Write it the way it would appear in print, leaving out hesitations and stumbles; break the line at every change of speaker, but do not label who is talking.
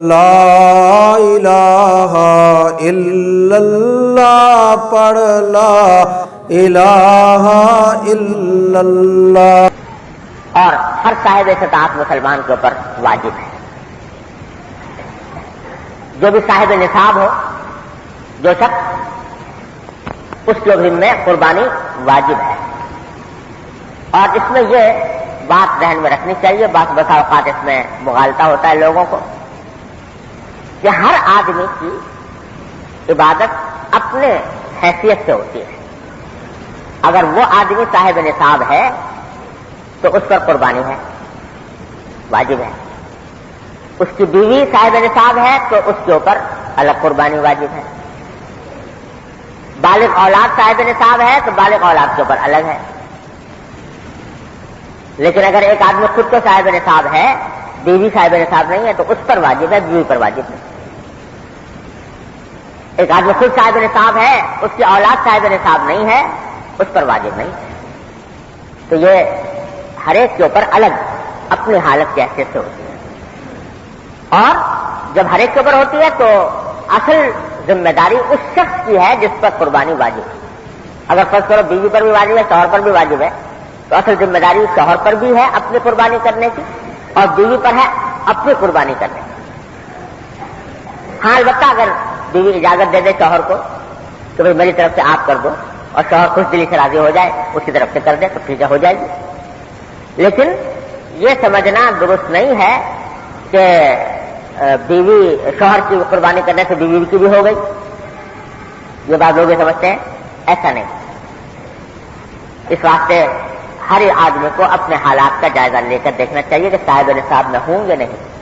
لا الہ الا اللہ پڑھ لا الہ الا اللہ.
اور ہر صاحب استطاعت مسلمان کے اوپر واجب ہے. جو بھی صاحب نصاب ہو، جو شخص، اس کے ذمہ قربانی واجب ہے. اور اس میں یہ بات ذہن میں رکھنی چاہیے، بسا اوقات اس میں مغالطہ ہوتا ہے لوگوں کو، کہ ہر آدمی کی عبادت اپنے حیثیت سے ہوتی ہے. اگر وہ آدمی صاحب نصاب ہے تو اس پر قربانی ہے، واجب ہے. اس کی بیوی صاحب نصاب ہے تو اس کے اوپر الگ قربانی واجب ہے. بالغ اولاد صاحب نصاب ہے تو بالغ اولاد کے اوپر الگ ہے. لیکن اگر ایک آدمی خود تو صاحب نصاب ہے، بیوی صاحب نصاب نہیں ہے، تو اس پر واجب ہے، بیوی پر واجب نہیں. ایک آدمی خود صاحب نصاب ہے، اس کی اولاد صاحب نصاب نہیں ہے، اس پر واجب نہیں. تو یہ ہر ایک کے اوپر الگ اپنی حالت کی حیثیت سے ہوتی ہے. اور جب ہر ایک کے اوپر ہوتی ہے تو اصل ذمہ داری اس شخص کی ہے جس پر قربانی واجب ہے. اگر فرض کرو بیوی پر بھی واجب ہے، شوہر پر بھی واجب ہے، تو اصل ذمہ داری شوہر پر بھی ہے اپنی قربانی کرنے کی، اور بیوی پر ہے اپنی قربانی کرنے کی. ہاں البتہ اگر بیوی اجازت دے دے شوہر کو کہ بھائی میری طرف سے آپ کر دو، اور شوہر خوش دلی سے راضی ہو جائے، اس کی طرف سے کر دے، تو ٹھیک ہو جائے گی. لیکن یہ سمجھنا درست نہیں ہے کہ بیوی شوہر کی قربانی کرنے سے بیوی کی بھی ہو گئی. یہ بات لوگ یہ سمجھتے ہیں، ایسا نہیں. اس واسطے ہر آدمی کو اپنے حالات کا جائزہ لے کر دیکھنا چاہیے کہ صاحب نصاب میں ہوں یا نہیں.